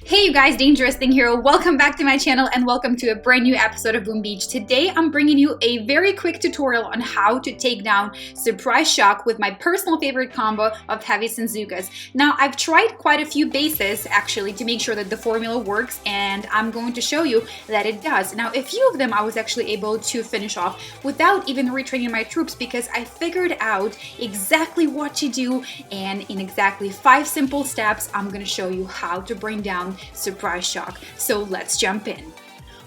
Hey you guys, Dangerous Thing here. Welcome back to my channel and welcome to a brand new episode of Boom Beach. Today I'm bringing you a very quick tutorial on how to take down Surprise Shock with my personal favorite combo of heavies and Zookas. Now I've tried quite a few bases actually to make sure that the formula works, and I'm going to show you that it does. Now a few of them I was actually able to finish off without even retraining my troops because I figured out exactly what to do, and in exactly 5 simple steps I'm going to show you how to bring down Surprise Shock. So let's jump in.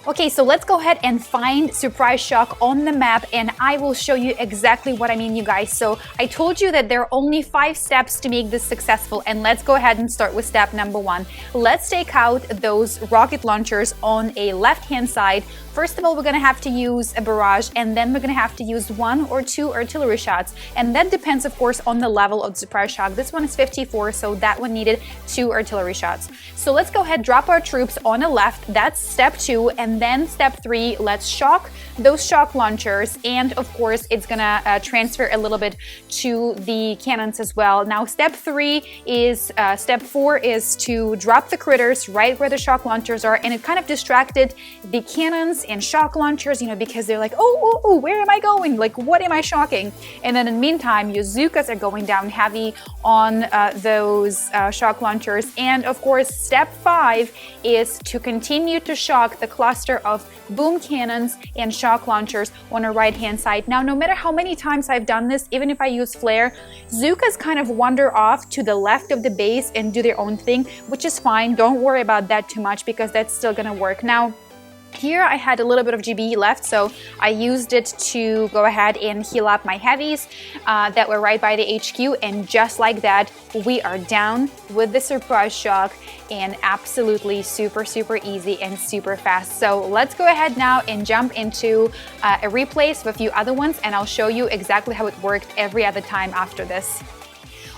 Okay, so let's go ahead and find Surprise Shock on the map, and I will show you exactly what I mean, you guys. So I told you that there are only 5 steps to make this successful, and let's go ahead and start with step number 1. Let's take out those rocket launchers on a left-hand side. First of all, we're gonna have to use a barrage, and then we're gonna have to use 1 or 2 artillery shots. And that depends, of course, on the level of the Surprise Shock. This one is 54, so that one needed 2 artillery shots. So let's go ahead, drop our troops on the left. That's step 2. And then step 3, let's shock those shock launchers. And of course, it's gonna transfer a little bit to the cannons as well. Now, step 4 is to drop the critters right where the shock launchers are. And it kind of distracted the cannons and shock launchers, because they're like, oh, where am I going? Like, what am I shocking? And then in the meantime, your Zookas are going down heavy on those shock launchers. And of course, step 5 is to continue to shock the cluster of boom cannons and shock launchers on the right-hand side. Now, no matter how many times I've done this, even if I use flare, Zookas kind of wander off to the left of the base and do their own thing, which is fine. Don't worry about that too much because that's still gonna work. Now, here I had a little bit of GBE left, so I used it to go ahead and heal up my heavies that were right by the HQ, and just like that, we are down with the Surprise Shock, and absolutely super easy and super fast. So let's go ahead now and jump into a replays with a few other ones, and I'll show you exactly how it worked every other time after this.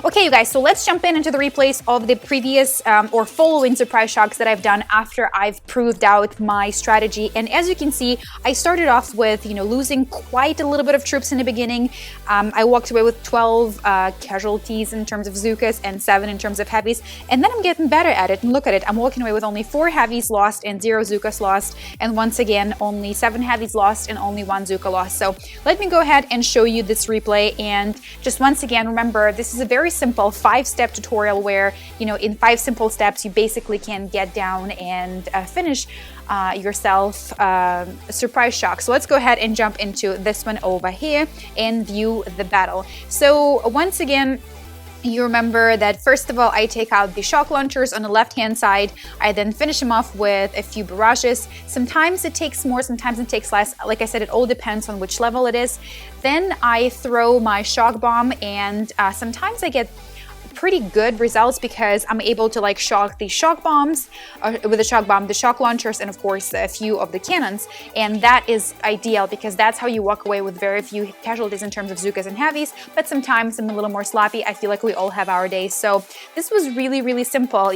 Okay, you guys, so let's jump into the replays of the previous or following Surprise Shocks that I've done after I've proved out my strategy. And as you can see, I started off with, losing quite a little bit of troops in the beginning. I walked away with 12 casualties in terms of Zookas and 7 in terms of heavies. And then I'm getting better at it. And look at it, I'm walking away with only 4 heavies lost and 0 Zookas lost. And once again, only 7 heavies lost and only 1 Zooka lost. So let me go ahead and show you this replay. And just once again, remember, this is a very simple 5-step tutorial where, in 5 simple steps, you basically can get down and finish yourself Surprise Shock. So let's go ahead and jump into this one over here and view the battle. So once again, you remember that first of all, I take out the shock launchers on the left-hand side. I then finish them off with a few barrages. Sometimes it takes more, sometimes it takes less. Like I said, it all depends on which level it is. Then I throw my shock bomb, and sometimes I get pretty good results because I'm able to shock the shock bombs with the shock bomb, the shock launchers, and of course a few of the cannons. And that is ideal because that's how you walk away with very few casualties in terms of Zookas and heavies. But sometimes I'm a little more sloppy. I feel like we all have our days. So this was really simple,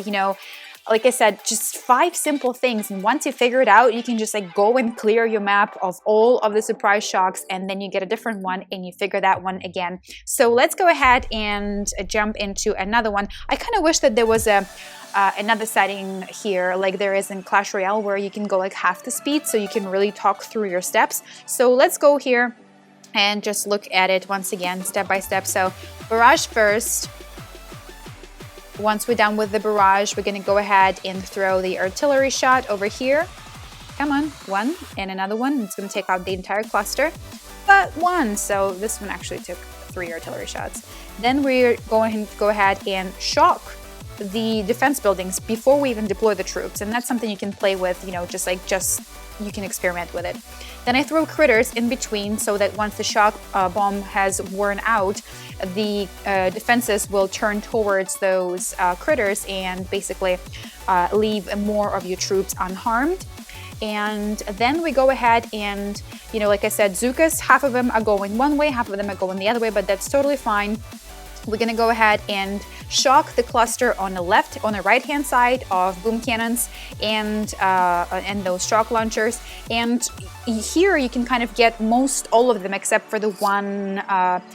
Like I said, just 5 simple things, and once you figure it out, you can just go and clear your map of all of the Surprise Shocks, and then you get a different one and you figure that one again. So let's go ahead and jump into another one. I kind of wish that there was another setting here like there is in Clash Royale where you can go half the speed so you can really talk through your steps. So let's go here and just look at it once again, step by step. So barrage first. Once we're done with the barrage, we're going to go ahead and throw the artillery shot over here. Come on, 1 and another one. It's going to take out the entire cluster, but 1. So this one actually took 3 artillery shots. Then we're going to go ahead and shock the defense buildings before we even deploy the troops. And that's something you can play with, you can experiment with it. Then I throw critters in between so that once the shock bomb has worn out, the defenses will turn towards those critters and basically leave more of your troops unharmed. And then we go ahead and, like I said, Zookas, half of them are going one way, half of them are going the other way, but that's totally fine. We're going to go ahead and shock the cluster on the right-hand side of boom cannons and those shock launchers. And here you can kind of get all of them except for the one,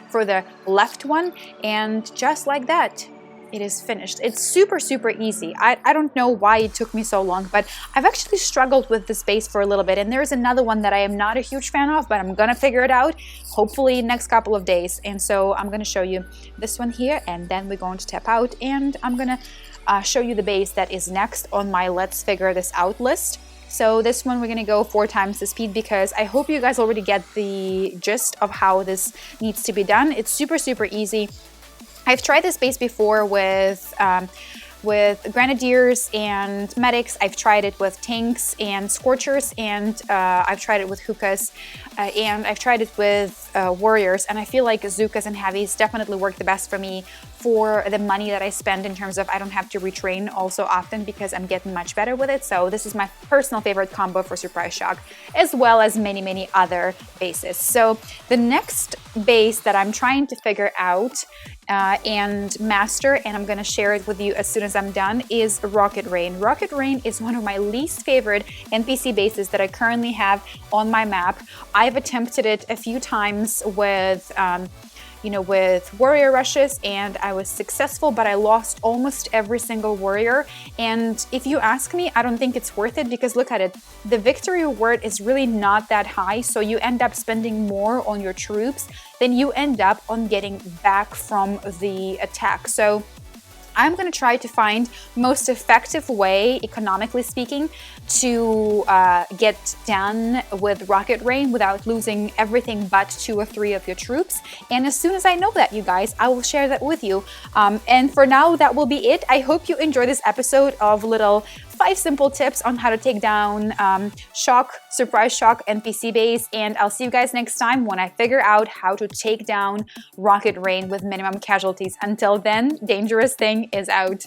for the left one. And just like that, it is finished. It's super, super easy. I don't know why it took me so long, but I've actually struggled with this base for a little bit. And there's another one that I am not a huge fan of, but I'm gonna figure it out hopefully next couple of days. And so I'm gonna show you this one here, and then we're going to tap out, and I'm gonna show you the base that is next on my let's figure this out list. So this one we're gonna go 4 times the speed, because I hope you guys already get the gist of how this needs to be done. It's super, super easy. I've tried this base before with grenadiers and medics. I've tried it with tanks and scorchers, and I've tried it with hookahs, and I've tried it with warriors, and I feel like Zookas and heavies definitely work the best for me for the money that I spend, in terms of I don't have to retrain also often because I'm getting much better with it. So this is my personal favorite combo for Surprise Shock, as well as many, many other bases. So the next base that I'm trying to figure out and master, and I'm gonna share it with you as soon as I'm done, is Rocket Rain. Rocket Rain is one of my least favorite NPC bases that I currently have on my map. I've attempted it a few times with with warrior rushes, and I was successful, but I lost almost every single warrior. And if you ask me, I don't think it's worth it, because look at it, the victory reward is really not that high, so you end up spending more on your troops than you end up on getting back from the attack. So I'm going to try to find most effective way, economically speaking, to get done with Rocket Rain without losing everything but 2 or 3 of your troops. And as soon as I know that, you guys, I will share that with you. And for now, that will be it. I hope you enjoyed this episode of little 5 simple tips on how to take down Surprise Shock NPC base, and I'll see you guys next time when I figure out how to take down Rocket Rain with minimum casualties. Until then, Dangerous Thing is out.